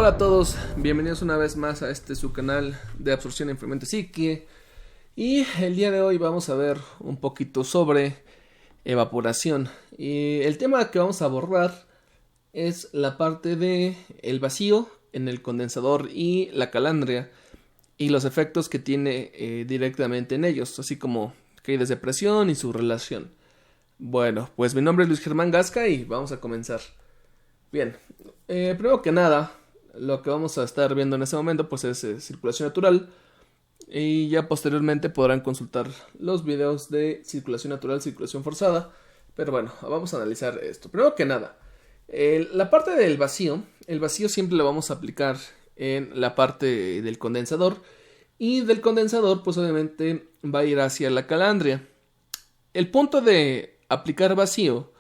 Hola a todos, bienvenidos una vez más a su canal de absorción e enfermedad psique. Y el día de hoy vamos a ver un poquito sobre evaporación. Y el tema que vamos a abordar es la parte de el vacío en el condensador y la calandria y los efectos que tiene directamente en ellos, así como caídas de presión y su relación. Bueno, pues mi nombre es Luis Germán Gasca y vamos a comenzar. Bien, primero que nada, lo que vamos a estar viendo en este momento pues es circulación natural, y ya posteriormente podrán consultar los videos de circulación natural, circulación forzada. Pero bueno, vamos a analizar esto. Primero que nada, la parte del vacío, el vacío siempre lo vamos a aplicar en la parte del condensador, y del condensador pues obviamente va a ir hacia la calandria. El punto de aplicar vacío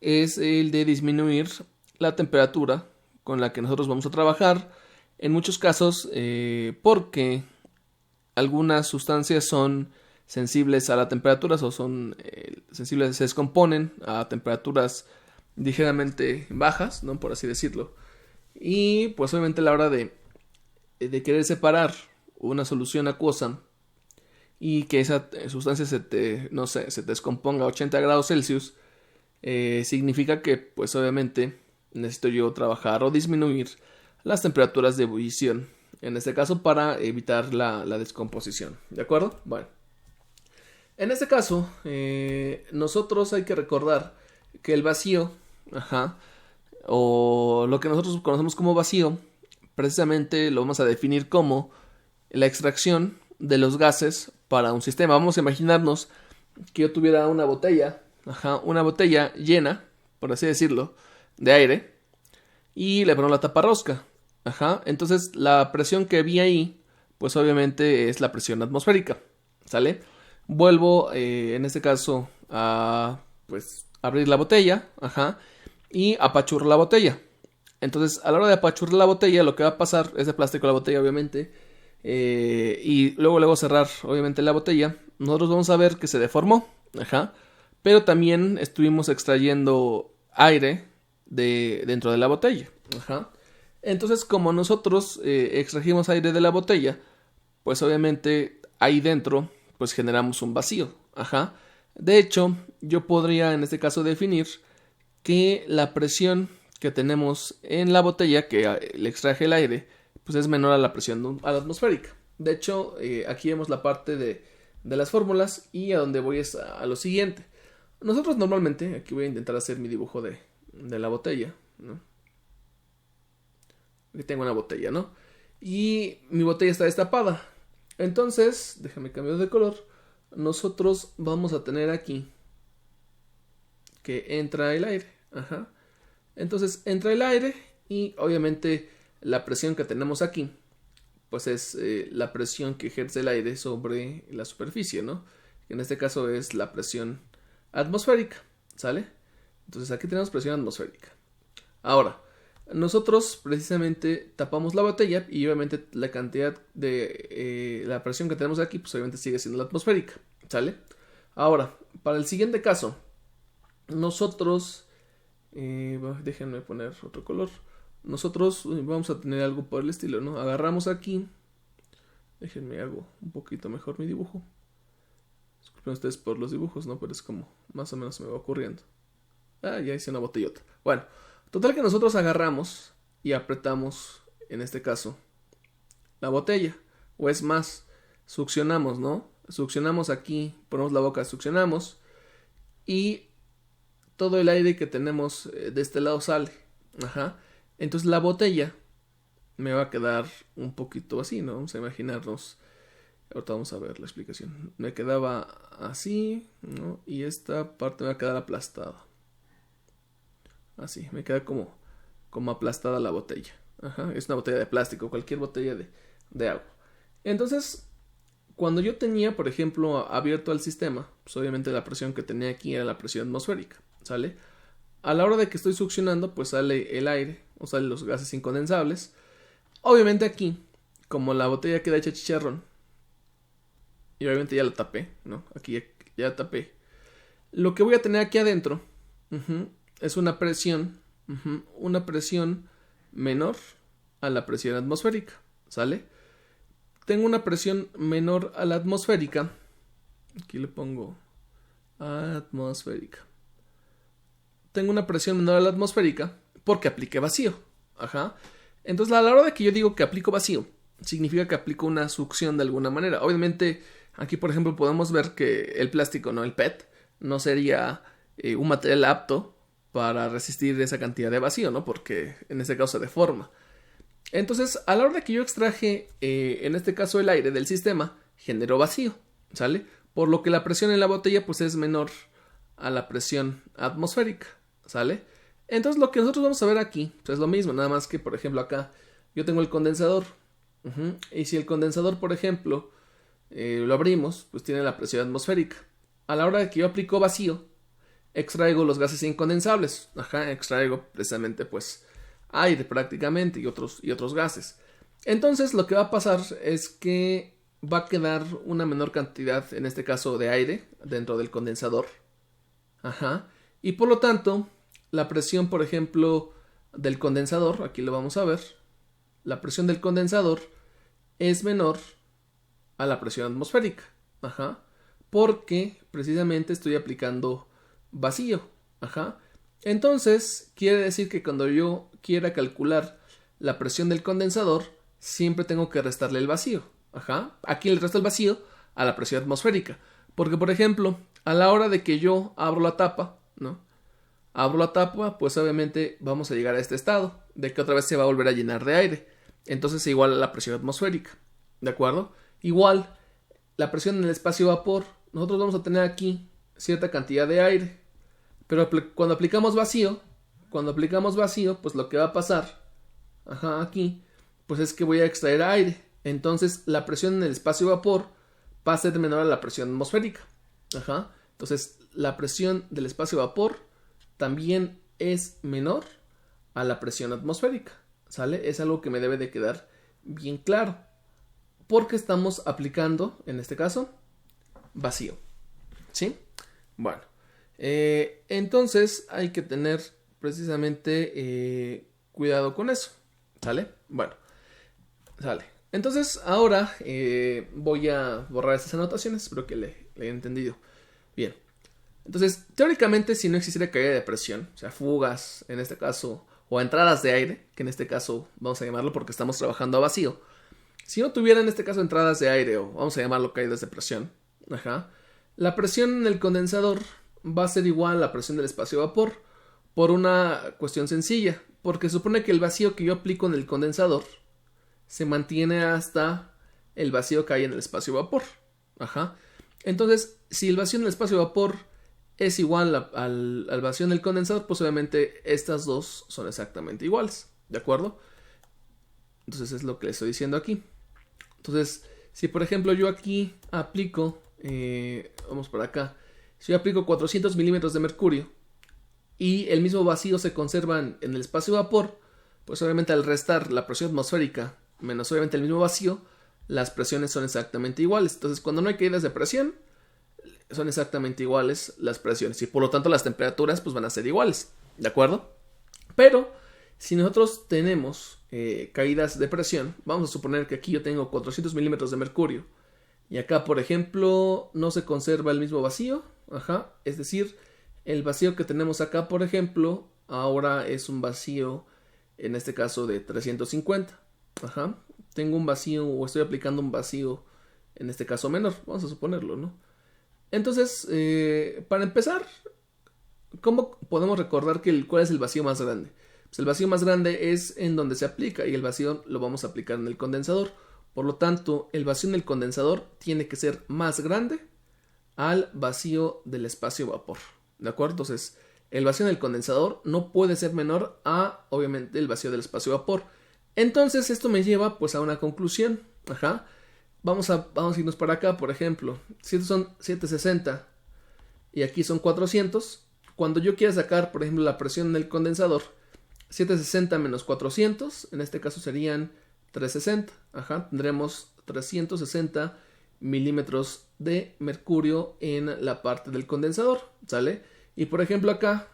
es el de disminuir la temperatura con la que nosotros vamos a trabajar, en muchos casos porque algunas sustancias son sensibles a la temperatura o son sensibles, se descomponen a temperaturas ligeramente bajas, ¿no? Por así decirlo. Y pues obviamente a la hora de querer separar una solución acuosa y que esa sustancia se te descomponga a 80 grados Celsius, significa que pues obviamente necesito yo trabajar o disminuir las temperaturas de ebullición, en este caso para evitar la descomposición, ¿de acuerdo? Bueno, en este caso nosotros hay que recordar que el vacío, o lo que nosotros conocemos como vacío, precisamente lo vamos a definir como la extracción de los gases para un sistema. Vamos a imaginarnos que yo tuviera una botella, una botella llena, por así decirlo, de aire, y le pongo la tapa rosca. Entonces la presión que vi ahí, pues obviamente es la presión atmosférica, ¿sale? Vuelvo, en este caso, a pues abrir la botella, y apachurro la botella. Entonces, a la hora de apachurrar la botella, lo que va a pasar es de plástico la botella, obviamente, y luego cerrar, obviamente, la botella. Nosotros vamos a ver que se deformó, pero también estuvimos extrayendo aire dentro de la botella, Entonces, como nosotros extrajimos aire de la botella, pues obviamente ahí dentro pues generamos un vacío, De hecho, yo podría en este caso definir que la presión que tenemos en la botella que le extraje el aire pues es menor a la presión atmosférica. De hecho, aquí vemos la parte de las fórmulas, y a donde voy es a lo siguiente. Nosotros normalmente, aquí voy a intentar hacer mi dibujo de la botella, ¿no? Aquí tengo una botella, ¿no? Y mi botella está destapada. Entonces, déjame cambiar de color. Nosotros vamos a tener aquí que entra el aire. Entonces entra el aire, y obviamente la presión que tenemos aquí pues es la presión que ejerce el aire sobre la superficie, ¿no? En este caso es la presión atmosférica, ¿sale? Entonces aquí tenemos presión atmosférica. Ahora, nosotros precisamente tapamos la botella, y obviamente la cantidad de la presión que tenemos aquí pues obviamente sigue siendo la atmosférica, ¿sale? Ahora, para el siguiente caso, nosotros déjenme poner otro color. Nosotros vamos a tener algo por el estilo, ¿no? Agarramos aquí, déjenme hago un poquito mejor mi dibujo. Disculpen ustedes por los dibujos, ¿no? Pero es como más o menos me va ocurriendo. Ya hice una botellota. Bueno, total que nosotros agarramos y apretamos, en este caso, la botella. O es más, succionamos, ¿no? Succionamos aquí, ponemos la boca, succionamos, y todo el aire que tenemos de este lado sale. Entonces la botella me va a quedar un poquito así, ¿no? Vamos a imaginarnos. Ahorita vamos a ver la explicación. Me quedaba así, ¿no? Y esta parte me va a quedar aplastada. Así, me queda como aplastada la botella. Es una botella de plástico, cualquier botella de agua. Entonces, cuando yo tenía, por ejemplo, abierto el sistema, pues obviamente la presión que tenía aquí era la presión atmosférica, ¿sale? A la hora de que estoy succionando, pues sale el aire, o salen los gases incondensables. Obviamente aquí, como la botella queda hecha chicharrón, y obviamente ya la tapé, ¿no? Aquí ya la tapé. Lo que voy a tener aquí adentro es una presión menor a la presión atmosférica, ¿sale? Tengo una presión menor a la atmosférica. Aquí le pongo atmosférica. Tengo una presión menor a la atmosférica porque apliqué vacío. Ajá. Entonces, a la hora de que yo digo que aplico vacío, significa que aplico una succión de alguna manera. Obviamente, aquí, por ejemplo, podemos ver que el plástico, ¿no? El PET, no sería un material apto para resistir esa cantidad de vacío, ¿no? Porque en este caso se deforma. Entonces, a la hora de que yo extraje, en este caso el aire del sistema, generó vacío, ¿sale? Por lo que la presión en la botella pues es menor a la presión atmosférica, ¿sale? Entonces lo que nosotros vamos a ver aquí pues, es lo mismo, nada más que por ejemplo acá yo tengo el condensador. Y si el condensador, por ejemplo, lo abrimos, pues tiene la presión atmosférica. A la hora de que yo aplico vacío, extraigo los gases incondensables. Extraigo precisamente pues aire prácticamente y otros gases. Entonces lo que va a pasar es que va a quedar una menor cantidad, en este caso de aire, dentro del condensador. Y por lo tanto, la presión, por ejemplo, del condensador, aquí lo vamos a ver, la presión del condensador es menor a la presión atmosférica. Porque precisamente estoy aplicando vacío. Entonces, quiere decir que cuando yo quiera calcular la presión del condensador, siempre tengo que restarle el vacío. Aquí le resto el vacío a la presión atmosférica. Porque, por ejemplo, a la hora de que yo abro la tapa, ¿no? Abro la tapa, pues obviamente vamos a llegar a este estado, de que otra vez se va a volver a llenar de aire. Entonces es igual a la presión atmosférica. ¿De acuerdo? Igual, la presión en el espacio-vapor, nosotros vamos a tener aquí cierta cantidad de aire. Pero cuando aplicamos vacío, pues lo que va a pasar, aquí, pues es que voy a extraer aire. Entonces la presión en el espacio-vapor va a ser menor a la presión atmosférica. Entonces la presión del espacio-vapor también es menor a la presión atmosférica. ¿Sale? Es algo que me debe de quedar bien claro. Porque estamos aplicando, en este caso, vacío. ¿Sí? Bueno. Entonces hay que tener precisamente cuidado con eso. ¿Sale? Bueno. Sale. Entonces ahora voy a borrar estas anotaciones. Espero que le hayan entendido. Bien. Entonces, teóricamente, si no existiera caída de presión, o sea, fugas en este caso, o entradas de aire, que en este caso vamos a llamarlo porque estamos trabajando a vacío. Si no tuviera en este caso entradas de aire, o vamos a llamarlo caídas de presión, la presión en el condensador va a ser igual a la presión del espacio-vapor por una cuestión sencilla, porque supone que el vacío que yo aplico en el condensador se mantiene hasta el vacío que hay en el espacio-vapor. Entonces, si el vacío en el espacio-vapor es igual al vacío en el condensador, pues obviamente estas dos son exactamente iguales, ¿de acuerdo? Entonces es lo que les estoy diciendo aquí. Entonces, si por ejemplo yo aquí aplico, vamos por acá, si yo aplico 400 milímetros de mercurio y el mismo vacío se conserva en el espacio-vapor, pues obviamente al restar la presión atmosférica menos obviamente el mismo vacío, las presiones son exactamente iguales. Entonces cuando no hay caídas de presión, son exactamente iguales las presiones y por lo tanto las temperaturas pues van a ser iguales, ¿de acuerdo? Pero si nosotros tenemos caídas de presión, vamos a suponer que aquí yo tengo 400 milímetros de mercurio y acá por ejemplo no se conserva el mismo vacío, es decir, el vacío que tenemos acá por ejemplo ahora es un vacío en este caso de 350, tengo un vacío o estoy aplicando un vacío en este caso menor, vamos a suponerlo, ¿no? Entonces, para empezar, ¿cómo podemos recordar cuál es el vacío más grande? Pues el vacío más grande es en donde se aplica y el vacío lo vamos a aplicar en el condensador. Por lo tanto, el vacío en el condensador tiene que ser más grande al vacío del espacio-vapor. ¿De acuerdo? Entonces, el vacío en el condensador no puede ser menor a, obviamente, el vacío del espacio-vapor. Entonces, esto me lleva pues a una conclusión. Vamos a irnos para acá, por ejemplo, si estos son 760 y aquí son 400, cuando yo quiera sacar, por ejemplo, la presión en el condensador, 760 menos 400, en este caso serían 360, tendremos 360 milímetros de mercurio en la parte del condensador, ¿sale? Y por ejemplo acá,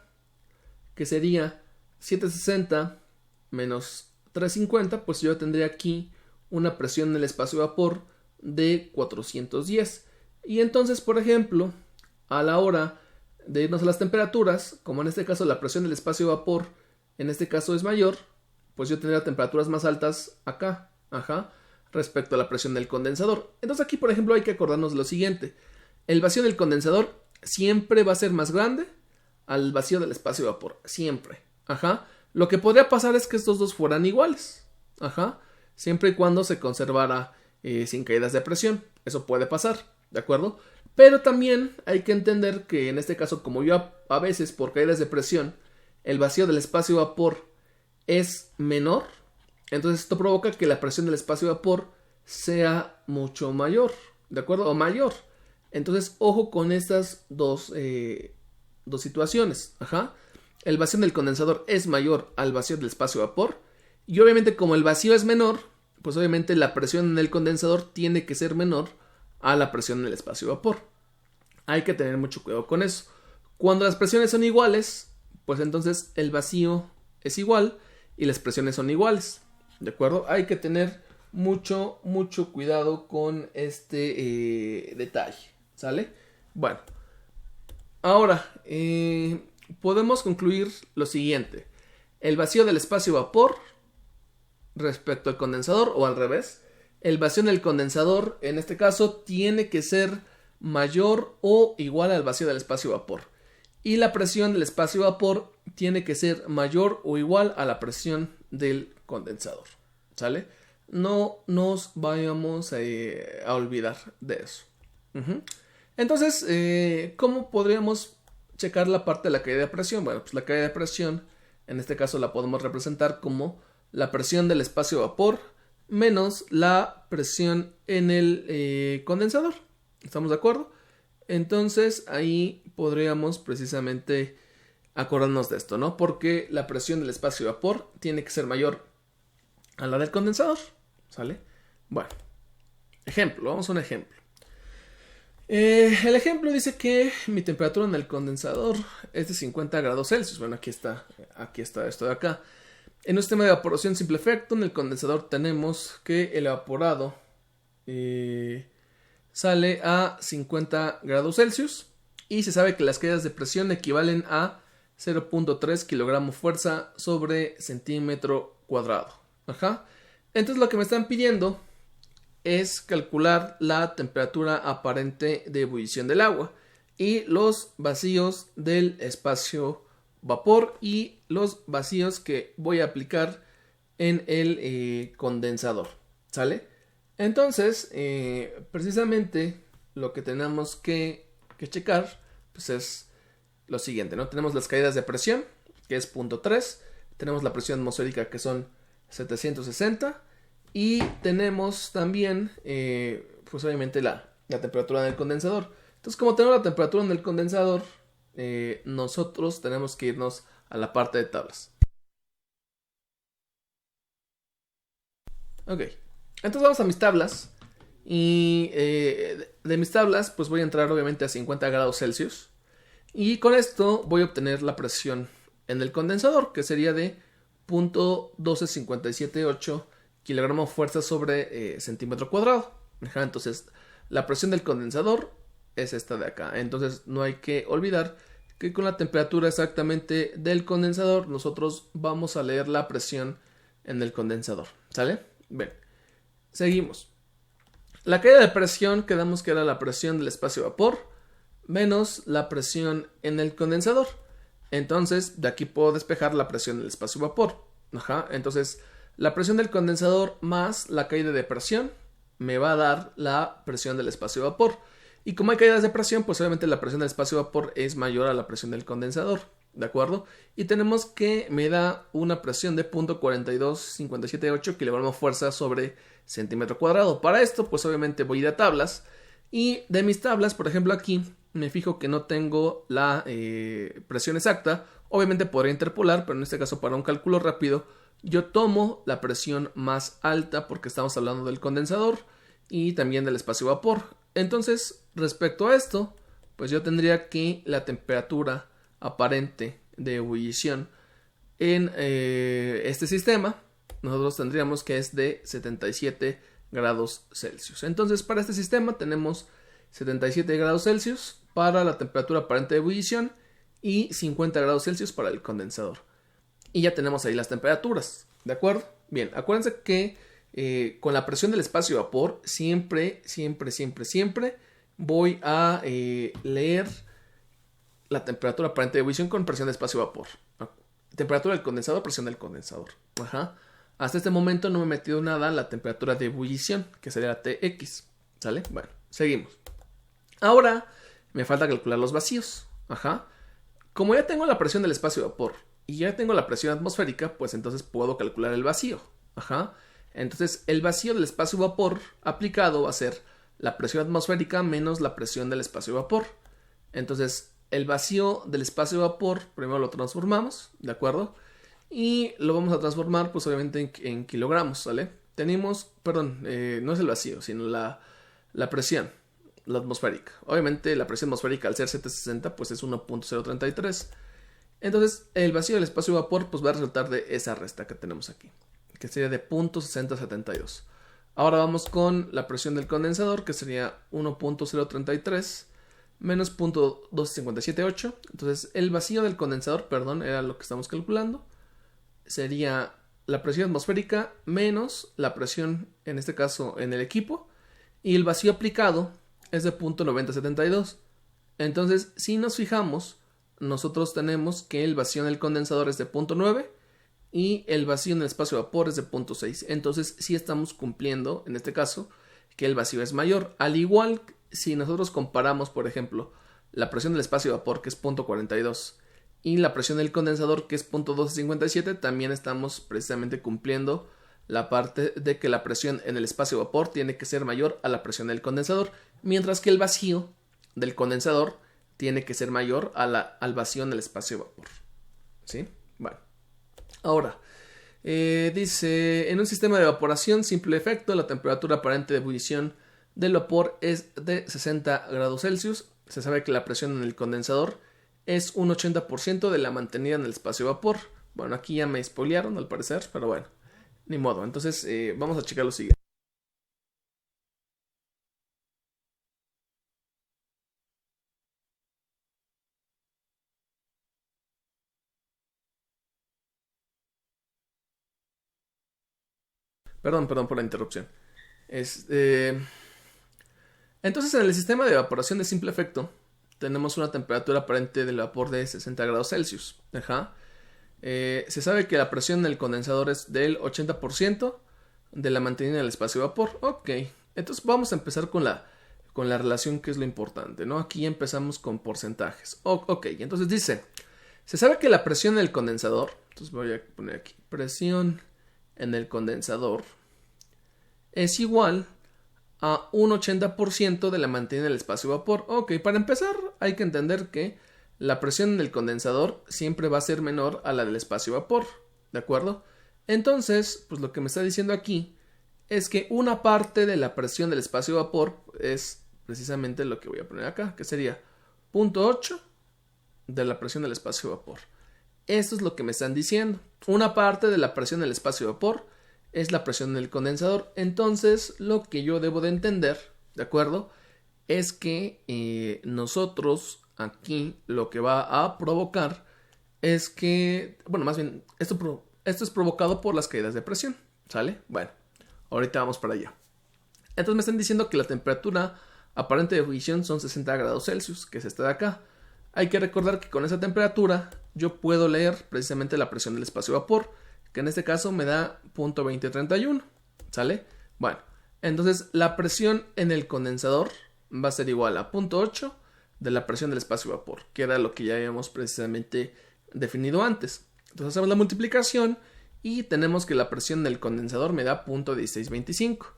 que sería 760 menos 350, pues yo tendría aquí una presión en el espacio de vapor de 410. Y entonces, por ejemplo, a la hora de irnos a las temperaturas, como en este caso la presión del espacio de vapor en este caso es mayor, pues yo tendría temperaturas más altas acá, respecto a la presión del condensador. Entonces aquí, por ejemplo, hay que acordarnos de lo siguiente: el vacío del condensador siempre va a ser más grande al vacío del espacio de vapor, siempre. Lo que podría pasar es que estos dos fueran iguales, siempre y cuando se conservara sin caídas de presión. Eso puede pasar, ¿de acuerdo? Pero también hay que entender que en este caso, como yo a veces por caídas de presión el vacío del espacio de vapor es menor, entonces esto provoca que la presión del espacio de vapor sea mucho mayor, ¿de acuerdo? O mayor. Entonces, ojo con estas dos situaciones. El vacío del condensador es mayor al vacío del espacio de vapor. Y obviamente, como el vacío es menor, pues obviamente la presión en el condensador tiene que ser menor a la presión en el espacio de vapor. Hay que tener mucho cuidado con eso. Cuando las presiones son iguales, pues entonces el vacío es igual y las presiones son iguales, ¿de acuerdo? Hay que tener mucho cuidado con este detalle, ¿sale? Bueno, ahora podemos concluir lo siguiente: el vacío del espacio vapor respecto al condensador, o al revés, el vacío del condensador en este caso tiene que ser mayor o igual al vacío del espacio vapor, y la presión del espacio vapor tiene que ser mayor o igual a la presión del condensador, ¿sale? No nos vayamos a olvidar de eso. Entonces, ¿cómo podríamos checar la parte de la caída de presión? Bueno, pues la caída de presión en este caso la podemos representar como la presión del espacio vapor menos la presión en el condensador. ¿Estamos de acuerdo? Entonces ahí podríamos precisamente acordarnos de esto, ¿no? Porque la presión del espacio de vapor tiene que ser mayor a la del condensador, ¿sale? Bueno, ejemplo, vamos a un ejemplo. El ejemplo dice que mi temperatura en el condensador es de 50 grados Celsius. Bueno, aquí está esto de acá. En un sistema de evaporación simple efecto, en el condensador tenemos que el evaporado sale a 50 grados Celsius y se sabe que las caídas de presión equivalen a 0.3 kilogramo fuerza sobre centímetro cuadrado. Entonces lo que me están pidiendo es calcular la temperatura aparente de ebullición del agua y los vacíos del espacio vapor y los vacíos que voy a aplicar en el condensador, ¿sale? Entonces, precisamente lo que tenemos que checar pues es lo siguiente, ¿no? Tenemos las caídas de presión, que es 0.3, tenemos la presión atmosférica, que son 760, y tenemos también, pues obviamente la temperatura del condensador. Entonces, como tenemos la temperatura en el condensador, nosotros tenemos que irnos a la parte de tablas. Ok, entonces vamos a mis tablas. Y de mis tablas, pues voy a entrar obviamente a 50 grados Celsius. Y con esto voy a obtener la presión en el condensador, que sería de 0.12578 kilogramos fuerza sobre centímetro cuadrado. Entonces, la presión del condensador es esta de acá. Entonces, no hay que olvidar que con la temperatura exactamente del condensador, nosotros vamos a leer la presión en el condensador. ¿Sale? Bien, seguimos. La caída de presión, quedamos que era la presión del espacio vapor menos la presión en el condensador. Entonces, de aquí puedo despejar la presión del espacio vapor. Entonces, la presión del condensador más la caída de presión me va a dar la presión del espacio vapor. Y como hay caídas de presión, pues obviamente la presión del espacio vapor es mayor a la presión del condensador, ¿de acuerdo? Y tenemos que me da una presión de 0.42578 kilogramos fuerza sobre centímetro cuadrado. Para esto, pues obviamente voy a ir a tablas. Y de mis tablas, por ejemplo, aquí me fijo que no tengo la presión exacta. Obviamente podría interpolar, pero en este caso para un cálculo rápido, yo tomo la presión más alta porque estamos hablando del condensador y también del espacio vapor. Entonces, respecto a esto, pues yo tendría que la temperatura aparente de ebullición en este sistema nosotros tendríamos que es de 77 grados Celsius. Entonces, para este sistema tenemos 77 grados Celsius para la temperatura aparente de ebullición y 50 grados Celsius para el condensador. Y ya tenemos ahí las temperaturas, ¿de acuerdo? Bien, acuérdense que con la presión del espacio vapor siempre voy a leer la temperatura aparente de ebullición con presión de espacio vapor. Temperatura del condensador, presión del condensador. Ajá. Hasta este momento no me he metido nada la temperatura de ebullición, que sería la TX. ¿Sale? Bueno, seguimos. Ahora me falta calcular los vacíos. Ajá. Como ya tengo la presión del espacio vapor y ya tengo la presión atmosférica, pues entonces puedo calcular el vacío. Ajá. Entonces el vacío del espacio vapor aplicado va a ser la presión atmosférica menos la presión del espacio vapor. Entonces el vacío del espacio vapor primero lo transformamos, ¿de acuerdo? Y lo vamos a transformar pues obviamente en kilogramos, ¿sale? Tenemos, perdón, no es el vacío, sino la presión, la atmosférica. Obviamente la presión atmosférica al ser 760 pues es 1.033. Entonces el vacío del espacio vapor pues va a resultar de esa resta que tenemos aquí, que sería de 0.6072. Ahora vamos con la presión del condensador, que sería 1.033 menos 0.2578. Entonces el vacío del condensador, perdón, era lo que estamos calculando. Sería la presión atmosférica menos la presión, en este caso, en el equipo. Y el vacío aplicado es de 0.9072. Entonces, si nos fijamos, nosotros tenemos que el vacío en el condensador es de 0.9 y el vacío en el espacio de vapor es de 0.6. Entonces, sí estamos cumpliendo, en este caso, que el vacío es mayor. Al igual, si nosotros comparamos, por ejemplo, la presión del espacio de vapor, que es 0.42, y la presión del condensador, que es 0.1257, también estamos precisamente cumpliendo la parte de que la presión en el espacio de vapor tiene que ser mayor a la presión del condensador, mientras que el vacío del condensador tiene que ser mayor al vacío en el espacio de vapor. ¿Sí? Bueno. Ahora, dice, en un sistema de evaporación simple efecto, la temperatura aparente de ebullición del vapor es de 60 grados Celsius. Se sabe que la presión en el condensador es un 80% de la mantenida en el espacio de vapor. Bueno, aquí ya me spoilearon al parecer, pero bueno, ni modo. Entonces vamos a checar lo siguiente. Perdón por la interrupción. Entonces, en el sistema de evaporación de simple efecto, tenemos una temperatura aparente del vapor de 60 grados Celsius. Ajá. Se sabe que la presión en el condensador es del 80% de la mantenida en el espacio de vapor. Ok, entonces vamos a empezar con la relación, que es lo importante, ¿no? Aquí empezamos con porcentajes. Ok, entonces dice, se sabe que la presión en el condensador, entonces voy a poner aquí, presión en el condensador es igual a un 80% de la mantenida en el espacio de vapor. Ok, para empezar hay que entender que la presión en el condensador siempre va a ser menor a la del espacio de vapor, ¿de acuerdo? Entonces, pues lo que me está diciendo aquí es que una parte de la presión del espacio de vapor es precisamente lo que voy a poner acá, que sería 0.8 de la presión del espacio de vapor. Esto es lo que me están diciendo. Una parte de la presión del espacio de vapor es la presión del condensador. Entonces, lo que yo debo de entender, ¿de acuerdo? Es que nosotros aquí lo que va a provocar es que, bueno, más bien, esto es provocado por las caídas de presión, ¿sale? Bueno, ahorita vamos para allá. Entonces me están diciendo que la temperatura aparente de ebullición son 60 grados Celsius, que es esta de acá. Hay que recordar que con esa temperatura yo puedo leer precisamente la presión del espacio de vapor, que en este caso me da 0.2031, ¿sale? Bueno, entonces la presión en el condensador va a ser igual a 0.8 de la presión del espacio de vapor, que era lo que ya habíamos precisamente definido antes. Entonces hacemos la multiplicación y tenemos que la presión del condensador me da 0.1625.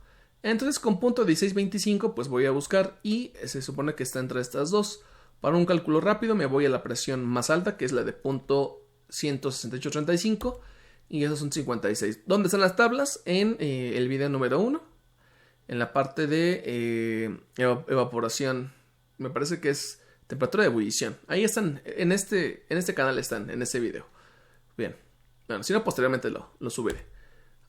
Entonces con 0.1625 pues voy a buscar y se supone que está entre estas dos. Para un cálculo rápido me voy a la presión más alta, que es la de 0.16835, y esos son 56. ¿Dónde están las tablas? En el video número 1, en la parte de evaporación, me parece que es temperatura de ebullición. Ahí están, en este canal están, en este video. Bien, bueno, si no posteriormente lo subiré.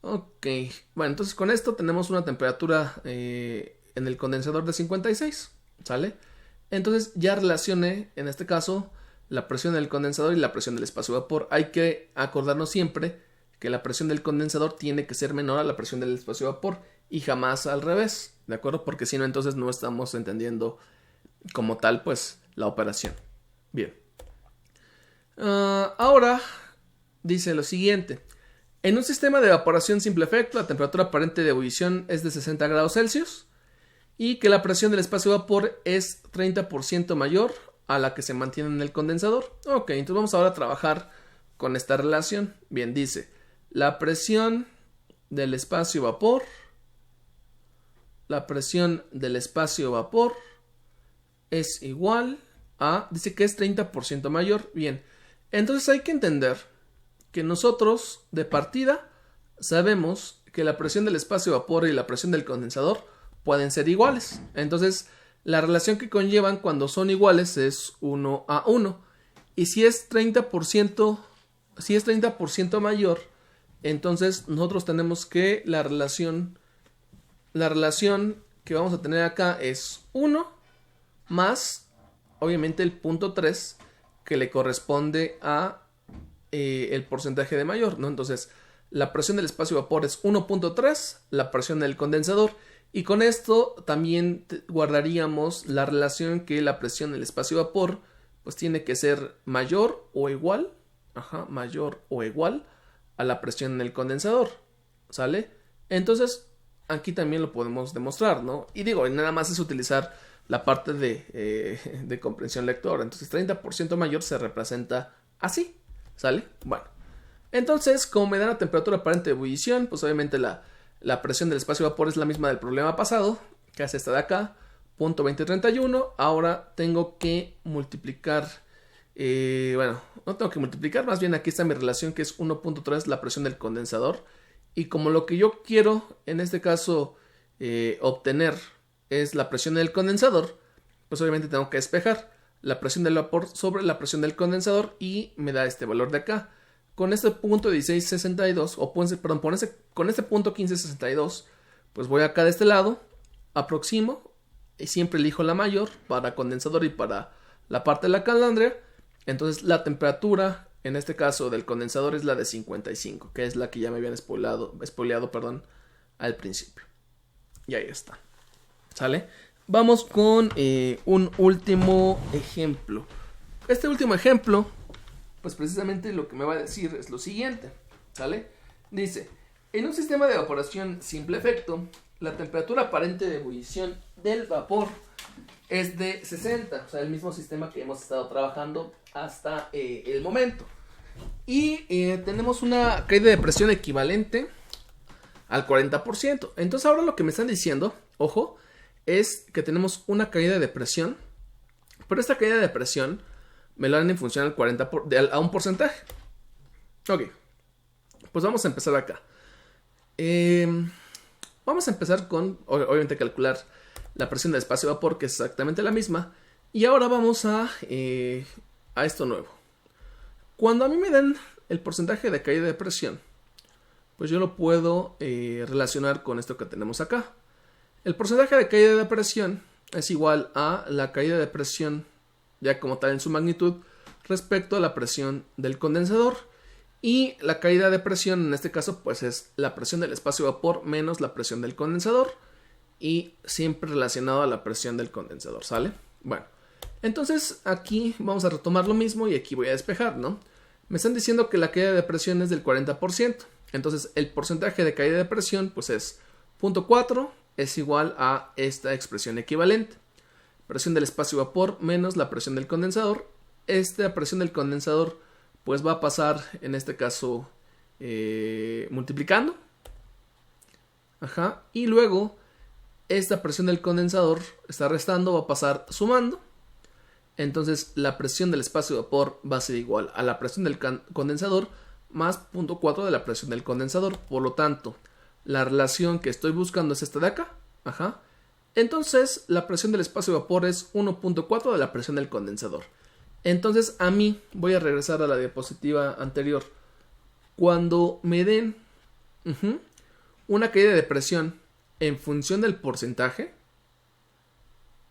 Ok, bueno, entonces con esto tenemos una temperatura en el condensador de 56, ¿sale? Entonces ya relacioné, en este caso, la presión del condensador y la presión del espacio vapor. Hay que acordarnos siempre que la presión del condensador tiene que ser menor a la presión del espacio vapor y jamás al revés, ¿de acuerdo? Porque si no, entonces no estamos entendiendo como tal, pues, la operación. Bien. Ahora dice lo siguiente. En un sistema de evaporación simple efecto, la temperatura aparente de ebullición es de 60 grados Celsius y que la presión del espacio vapor es 30% mayor a la que se mantiene en el condensador. Ok, entonces vamos ahora a trabajar con esta relación. Bien, dice, la presión del espacio vapor es igual a, dice que es 30% mayor. Bien, entonces hay que entender que nosotros de partida sabemos que la presión del espacio vapor y la presión del condensador pueden ser iguales. Entonces la relación que conllevan cuando son iguales es 1 a 1. Y si es 30% mayor, entonces nosotros tenemos que la relación que vamos a tener acá es 1 más, obviamente, el punto 3 que le corresponde a el porcentaje de mayor, ¿no? Entonces, la presión del espacio vapor es 1.3, la presión del condensador, y con esto también guardaríamos la relación que la presión del espacio vapor pues tiene que ser mayor o igual, mayor o igual a la presión del condensador, ¿sale? Entonces, aquí también lo podemos demostrar, ¿no? Y digo, nada más es utilizar la parte de comprensión lector. Entonces 30% mayor se representa así, ¿sale? Bueno, entonces como me da la temperatura aparente de ebullición, pues obviamente la presión del espacio vapor es la misma del problema pasado, que es esta de acá, 0.2031. Ahora tengo que multiplicar, bueno, no tengo que multiplicar, más bien aquí está mi relación que es 1.3 la presión del condensador. Y como lo que yo quiero en este caso obtener es la presión del condensador, pues obviamente tengo que despejar la presión del vapor sobre la presión del condensador y me da este valor de acá. Con este punto 1662, o perdón, con este punto 1562, pues voy acá de este lado, aproximo y siempre elijo la mayor para condensador y para la parte de la calandria. Entonces la temperatura en este caso del condensador es la de 55, que es la que ya me habían spoileado, al principio. Y ahí está. ¿Sale? Vamos con un último ejemplo. Este último ejemplo, pues precisamente lo que me va a decir es lo siguiente. ¿Sale? Dice, en un sistema de evaporación simple efecto, la temperatura aparente de ebullición del vapor es de 60, o sea, el mismo sistema que hemos estado trabajando hasta el momento. Y tenemos una caída de presión equivalente al 40%. Entonces ahora lo que me están diciendo, ojo, es que tenemos una caída de presión, pero esta caída de presión me la dan en función al 40% a un porcentaje. Ok, pues vamos a empezar acá. Vamos a empezar con, obviamente, calcular la presión del espacio vapor, que es exactamente la misma. Y ahora vamos a esto nuevo. Cuando a mí me dan el porcentaje de caída de presión, pues yo lo puedo relacionar con esto que tenemos acá. El porcentaje de caída de presión es igual a la caída de presión ya como tal en su magnitud respecto a la presión del condensador. Y la caída de presión en este caso pues es la presión del espacio vapor menos la presión del condensador y siempre relacionado a la presión del condensador, ¿sale? Bueno, entonces aquí vamos a retomar lo mismo y aquí voy a despejar, ¿no? Me están diciendo que la caída de presión es del 40%. Entonces el porcentaje de caída de presión pues es 0.4 es igual a esta expresión equivalente. Presión del espacio vapor menos la presión del condensador. Esta presión del condensador pues va a pasar en este caso multiplicando. Y luego esta presión del condensador está restando, va a pasar sumando. Entonces la presión del espacio vapor va a ser igual a la presión del condensador más 0.4 de la presión del condensador. Por lo tanto, la relación que estoy buscando es esta de acá. Entonces, la presión del espacio vapor es 1.4 de la presión del condensador. Entonces, a mí, voy a regresar a la diapositiva anterior. Cuando me den una caída de presión en función del porcentaje,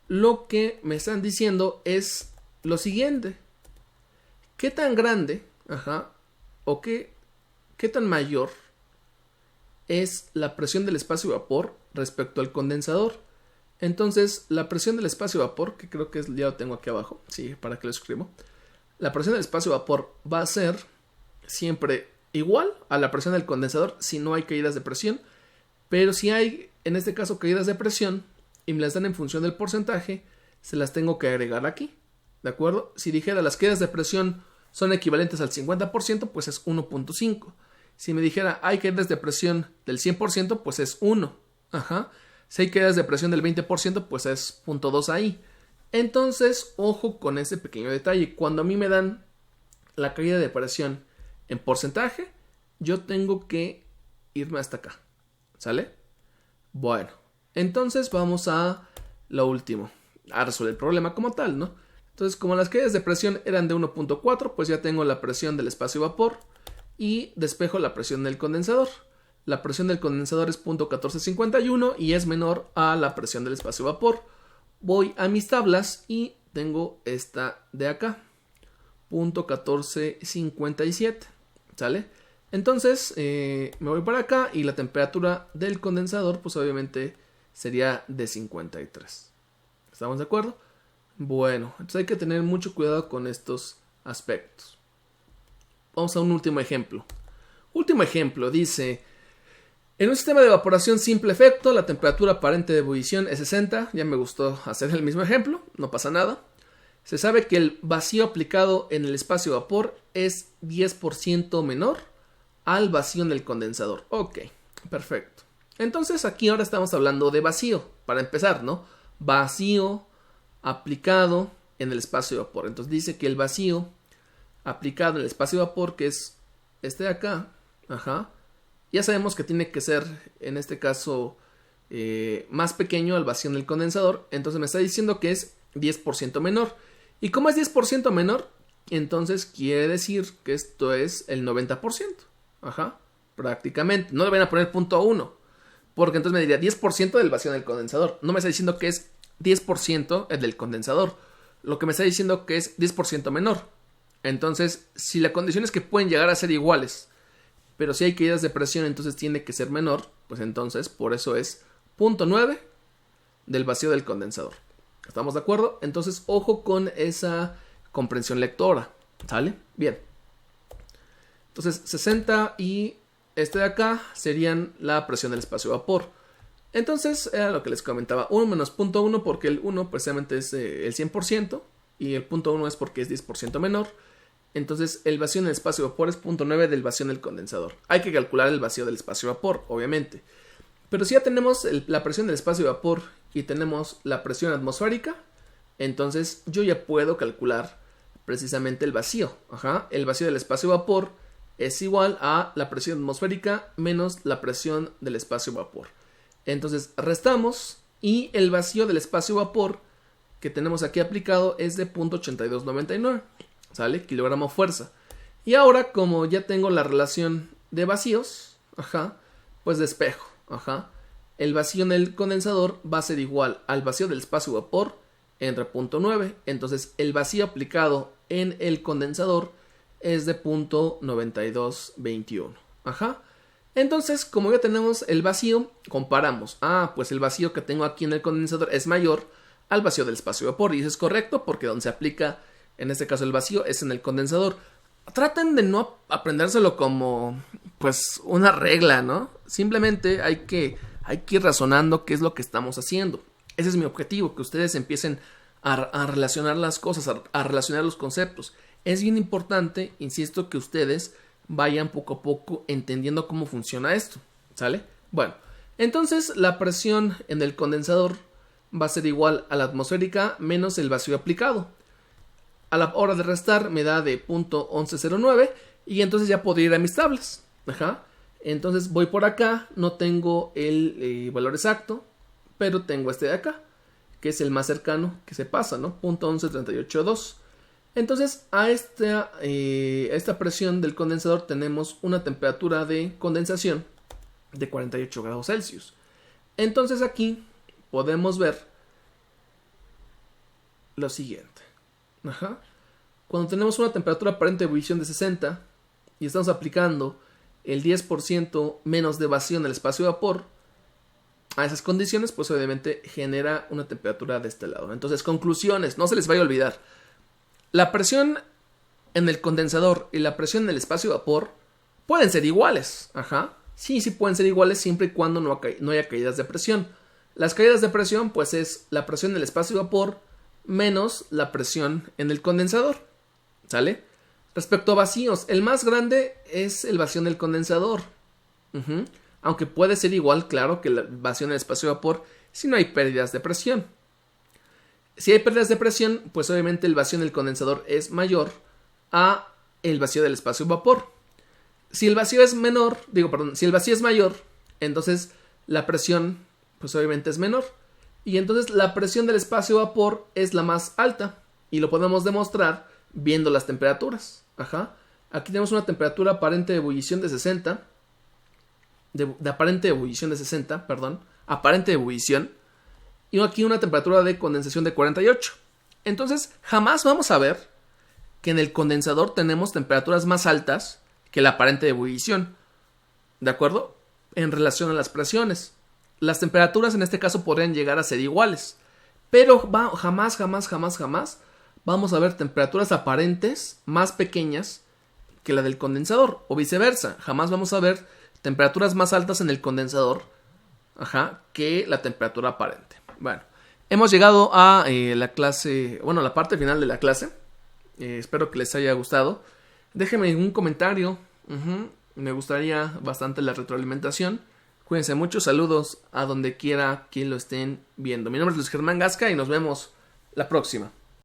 lo que me están diciendo es lo siguiente. ¿Qué tan grande, o qué tan mayor es la presión del espacio vapor respecto al condensador? Entonces, la presión del espacio vapor, que creo que ya lo tengo aquí abajo, sí, para que lo escribo. La presión del espacio vapor va a ser siempre igual a la presión del condensador si no hay caídas de presión, pero si hay, en este caso, caídas de presión y me las dan en función del porcentaje, se las tengo que agregar aquí, ¿de acuerdo? Si dijera las caídas de presión son equivalentes al 50%, pues es 1.5. Si me dijera hay caídas de presión del 100%, pues es 1. Si hay caídas de presión del 20%, pues es 0.2 ahí. Entonces, ojo con ese pequeño detalle. Cuando a mí me dan la caída de presión en porcentaje, yo tengo que irme hasta acá. ¿Sale? Bueno, entonces vamos a lo último. A resolver el problema como tal, ¿no? Entonces, como las caídas de presión eran de 1.4, pues ya tengo la presión del espacio vapor y despejo la presión del condensador. La presión del condensador es 0.1451 y es menor a la presión del espacio vapor. Voy a mis tablas y tengo esta de acá, 0.1457, ¿sale? Entonces me voy para acá y la temperatura del condensador pues obviamente sería de 53. ¿Estamos de acuerdo? Bueno, entonces hay que tener mucho cuidado con estos aspectos. Vamos a un último ejemplo. Último ejemplo, dice: en un sistema de evaporación simple efecto, la temperatura aparente de ebullición es 60. Ya me gustó hacer el mismo ejemplo, no pasa nada. Se sabe que el vacío aplicado en el espacio vapor es 10% menor al vacío en el condensador. Ok, perfecto. Entonces aquí ahora estamos hablando de vacío, para empezar, ¿no? Vacío aplicado en el espacio vapor. Entonces dice que el vacío aplicado en el espacio vapor, que es este de acá, ya sabemos que tiene que ser, en este caso, más pequeño al vacío en el condensador. Entonces me está diciendo que es 10% menor. Y como es 10% menor, entonces quiere decir que esto es el 90%. Prácticamente. No le van a poner 0.1, porque entonces me diría 10% del vacío en el condensador. No me está diciendo que es 10% el del condensador. Lo que me está diciendo que es 10% menor. Entonces, si la condición es que pueden llegar a ser iguales, pero si hay caídas de presión, entonces tiene que ser menor, pues entonces por eso es 0.9 del vacío del condensador. ¿Estamos de acuerdo? Entonces, ojo con esa comprensión lectora. ¿Sale? Bien. Entonces, 60 y este de acá serían la presión del espacio vapor. Entonces, era lo que les comentaba. 1 menos 0.1 porque el 1 precisamente es el 100% y el 0.1 es porque es 10% menor. Entonces, el vacío en el espacio vapor es 0.9 del vacío en el condensador. Hay que calcular el vacío del espacio vapor, obviamente. Pero si ya tenemos la presión del espacio vapor y tenemos la presión atmosférica, entonces yo ya puedo calcular precisamente el vacío. El vacío del espacio vapor es igual a la presión atmosférica menos la presión del espacio vapor. Entonces restamos y el vacío del espacio vapor que tenemos aquí aplicado es de 0.8299. ¿Sale? Kilogramo fuerza. Y ahora, como ya tengo la relación de vacíos, pues despejo. El vacío en el condensador va a ser igual al vacío del espacio vapor entre 0.9. Entonces, el vacío aplicado en el condensador es de 0.9221. Entonces, como ya tenemos el vacío, comparamos. Pues el vacío que tengo aquí en el condensador es mayor al vacío del espacio vapor. Y eso es correcto porque donde se aplica, en este caso, el vacío es en el condensador. Traten de no aprendérselo como, pues, una regla, ¿no? Simplemente hay que ir razonando qué es lo que estamos haciendo. Ese es mi objetivo, que ustedes empiecen a relacionar las cosas, a relacionar los conceptos. Es bien importante, insisto, que ustedes vayan poco a poco entendiendo cómo funciona esto, ¿sale? Bueno, entonces la presión en el condensador va a ser igual a la atmosférica menos el vacío aplicado. A la hora de restar me da de 0.1109 y entonces ya puedo ir a mis tablas. Entonces voy por acá, no tengo el valor exacto, pero tengo este de acá, que es el más cercano que se pasa, ¿no? 0.11382. Entonces a esta presión del condensador tenemos una temperatura de condensación de 48 grados Celsius. Entonces aquí podemos ver lo siguiente. Cuando tenemos una temperatura aparente de ebullición de 60 y estamos aplicando el 10% menos de vacío en el espacio de vapor a esas condiciones, pues obviamente genera una temperatura de este lado. Entonces, conclusiones, no se les vaya a olvidar. La presión en el condensador y la presión en el espacio de vapor pueden ser iguales. Sí pueden ser iguales siempre y cuando no haya caídas de presión. Las caídas de presión, pues es la presión en el espacio de vapor menos la presión en el condensador. ¿Sale? Respecto a vacíos, el más grande es el vacío en el condensador. Aunque puede ser igual, claro, que el vacío en el espacio de vapor si no hay pérdidas de presión. Si hay pérdidas de presión, pues obviamente el vacío en el condensador es mayor a el vacío del espacio de vapor. Si el vacío es si el vacío es mayor, entonces la presión, pues obviamente es menor. Y entonces la presión del espacio de vapor es la más alta. Y lo podemos demostrar viendo las temperaturas. Aquí tenemos una temperatura aparente de ebullición de 60. Aparente de ebullición. Y aquí una temperatura de condensación de 48. Entonces, jamás vamos a ver que en el condensador tenemos temperaturas más altas que la aparente de ebullición. ¿De acuerdo? En relación a las presiones. Las temperaturas en este caso podrían llegar a ser iguales. Pero jamás vamos a ver temperaturas aparentes más pequeñas que la del condensador. O viceversa. Jamás vamos a ver temperaturas más altas en el condensador que la temperatura aparente. Bueno, hemos llegado a la clase, la parte final de la clase. Espero que les haya gustado. Déjenme un comentario. Me gustaría bastante la retroalimentación. Cuídense mucho. Saludos a donde quiera que lo estén viendo. Mi nombre es Luis Germán Gasca y nos vemos la próxima.